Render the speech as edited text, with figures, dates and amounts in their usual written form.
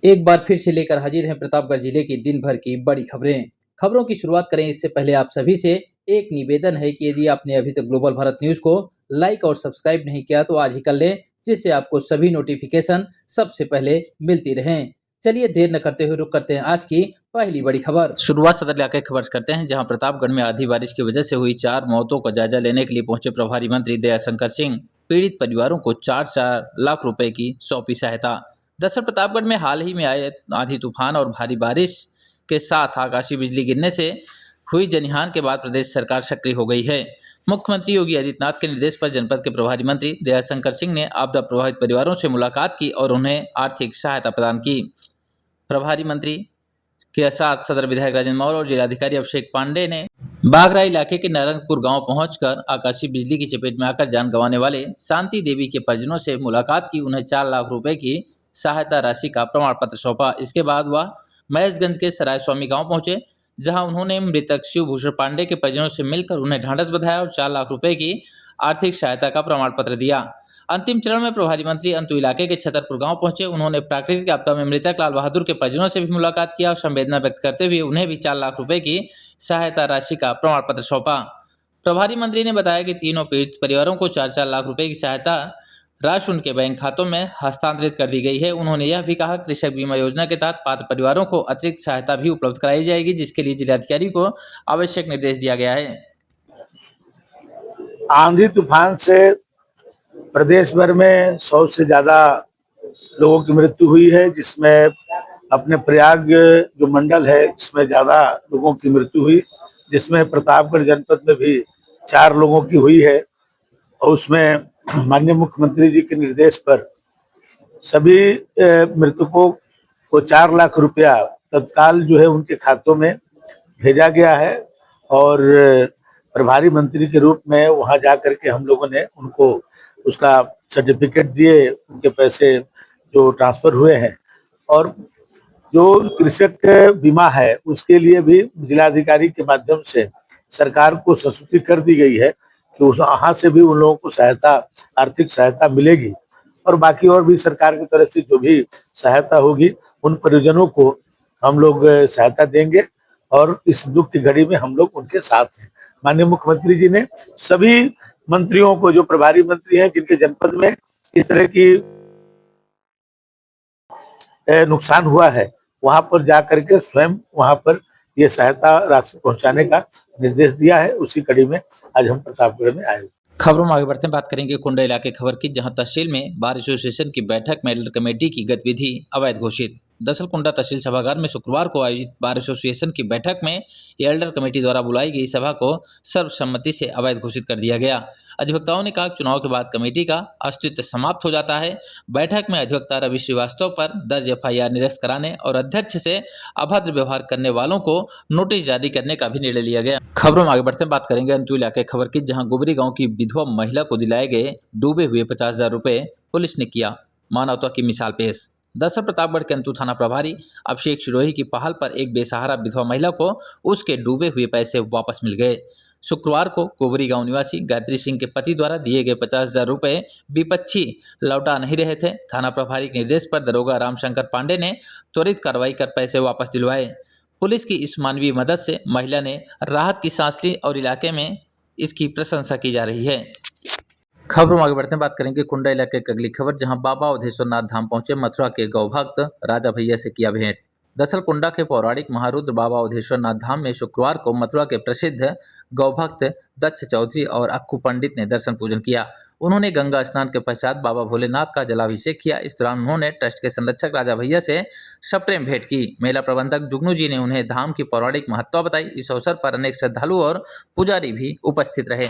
एक बार फिर से लेकर हाजिर हैं प्रतापगढ़ जिले की दिन भर की बड़ी खबरें। खबरों की शुरुआत करें इससे पहले आप सभी से एक निवेदन है कि यदि आपने अभी तक ग्लोबल भारत न्यूज को लाइक और सब्सक्राइब नहीं किया तो आज ही कर लें, जिससे आपको सभी नोटिफिकेशन सबसे पहले मिलती रहें। चलिए देर न करते हुए रुक करते हैं आज की पहली बड़ी खबर। शुरुआत सदर इलाके खबर से करते हैं, जहां प्रतापगढ़ में आधी बारिश की वजह से हुई 4 मौतों का जायजा लेने के लिए पहुंचे प्रभारी मंत्री दयाशंकर सिंह पीड़ित परिवारों को 4-4 लाख रुपए की सौंपी सहायता। दरअसल प्रतापगढ़ में हाल ही में आए आंधी तूफान और भारी बारिश के साथ आकाशीय बिजली गिरने से हुई जनहानि के बाद प्रदेश सरकार सक्रिय हो गई है। मुख्यमंत्री योगी आदित्यनाथ के निर्देश पर जनपद के प्रभारी मंत्री दयाशंकर सिंह ने आपदा प्रभावित परिवारों से मुलाकात की और उन्हें आर्थिक सहायता प्रदान की। प्रभारी मंत्री के साथ सदर विधायक राजेंद्र मौर्य और जिलाधिकारी अभिषेक पांडे ने बाघरा इलाके के नारंगपुर गांव पहुंचकर आकाशीय बिजली की चपेट में आकर जान गंवाने वाले शांति देवी के परिजनों से मुलाकात की, उन्हें 4 लाख रुपए की सहायता राशि का प्रमाण पत्र सौंपा। इसके बाद वह महेशगंज के सराय स्वामी गांव पहुंचे, जहां उन्होंने मृतक शिवभूषण पांडे के परिजनों से मिलकर उन्हें ढांढस बंधाया और 4 लाख रुपए की आर्थिक सहायता का प्रमाण पत्र दिया। अंतिम चरण में प्रभारी मंत्री अंतु इलाके के छतरपुर गांव पहुंचे। उन्होंने प्राकृतिक आपदा में मृतक लाल बहादुर के परिजनों से भी मुलाकात किया और संवेदना व्यक्त करते हुए उन्हें भी 4 लाख रुपए की सहायता राशि का प्रमाण पत्र सौंपा। प्रभारी मंत्री ने बताया कि तीनों पीड़ित परिवारों को 4-4 लाख रुपए की सहायता राशि उनके बैंक खातों में हस्तांतरित कर दी गई है। उन्होंने यह भी कहा कृषक बीमा योजना के तहत पात्र परिवारों को अतिरिक्त सहायता भी उपलब्ध कराई जाएगी, जिसके लिए जिलाधिकारी को आवश्यक निर्देश दिया गया है। आंधी तूफान से प्रदेश भर में 100 से ज्यादा लोगों की मृत्यु हुई है, जिसमें अपने प्रयाग जो मंडल है इसमें ज्यादा लोगों की मृत्यु हुई, जिसमें प्रतापगढ़ जनपद में भी 4 लोगों की हुई है। और उसमें माननीय मुख्यमंत्री जी के निर्देश पर सभी मृतकों को 4 लाख रुपया तत्काल जो है उनके खातों में भेजा गया है। और प्रभारी मंत्री के रूप में वहां जा करके हम लोगों ने उनको उसका सर्टिफिकेट दिए, उनके पैसे जो ट्रांसफर हुए हैं। और जो कृषक बीमा है उसके लिए भी जिलाधिकारी के माध्यम से सरकार को संस्तुति कर दी गई है कि उस वहां से भी उन लोगों को सहायता, आर्थिक सहायता मिलेगी। और बाकी और भी सरकार की तरफ से जो भी सहायता होगी उन परिजनों को हम लोग सहायता देंगे और इस दुख की घड़ी में हम लोग उनके साथ हैं। माननीय मुख्यमंत्री जी ने सभी मंत्रियों को, जो प्रभारी मंत्री हैं जिनके जनपद में इस तरह की नुकसान हुआ है, वहां पर जा करके स्वयं वहां पर ये सहायता राशि पहुंचाने का निर्देश दिया है। उसी कड़ी में आज हम प्रतापगढ़ में आए। खबरों में आगे बढ़ते हैं, बात करेंगे कुंडा इलाके खबर की, जहां तहसील में बार एसोसिएशन की बैठक में एल्डर कमेटी की गतिविधि अवैध घोषित। दरअसल कुंडा तहसील सभागार में शुक्रवार को आयोजित बार एसोसिएशन की बैठक में एल्डर कमेटी द्वारा बुलाई गई सभा को सर्वसम्मति से अवैध घोषित कर दिया गया। अधिवक्ताओं ने कहा चुनाव के बाद कमेटी का अस्तित्व समाप्त हो जाता है। बैठक में अधिवक्ता रवि श्रीवास्तव पर दर्ज FIR निरस्त कराने और अध्यक्ष से अभद्र व्यवहार करने वालों को नोटिस जारी करने का भी निर्णय लिया गया। खबरों में आगे बढ़ते हैं, बात करेंगे अंतु इलाके खबर की, जहां गोबरी गांव की विधवा महिला को दिलाए गए डूबे हुए 50,000 रुपए पुलिस ने किया मानवता की मिसाल पेश। दरअसल प्रतापगढ़ के अंतु थाना प्रभारी अभिषेक शिरोही की पहल पर एक बेसहारा विधवा महिला को उसके डूबे हुए पैसे वापस मिल गए। शुक्रवार को कोबरी गांव निवासी गायत्री सिंह के पति द्वारा दिए गए 50,000 रुपए विपक्षी लौटा नहीं रहे थे। थाना प्रभारी के निर्देश पर दरोगा रामशंकर पांडे ने त्वरित कार्रवाई कर पैसे वापस दिलवाए। पुलिस की इस मानवीय मदद से महिला ने राहत की सांस ली और इलाके में इसकी प्रशंसा की जा रही है। खबरों में आगे बढ़ते हैं, बात करेंगे कुंडा इलाके की अगली खबर, जहां बाबा अवधेश्वर नाथ धाम पहुंचे मथुरा के गौ भक्त राजा भैया से किया भेंट। दरअसल कुंडा के पौराणिक महारुद्र बाबा अवधेश्वर नाथ धाम में शुक्रवार को मथुरा के प्रसिद्ध गौ भक्त दक्ष चौधरी और अक्कू पंडित ने दर्शन पूजन किया। उन्होंने गंगा स्नान के पश्चात बाबा भोलेनाथ का जलाभिषेक किया। इस दौरान उन्होंने ट्रस्ट के संरक्षक राजा भैया से सप्रेम भेंट की। मेला प्रबंधक जुगनू जी ने उन्हें धाम की पौराणिक महत्ता बताई। इस अवसर पर अनेक श्रद्धालु और पुजारी भी उपस्थित रहे।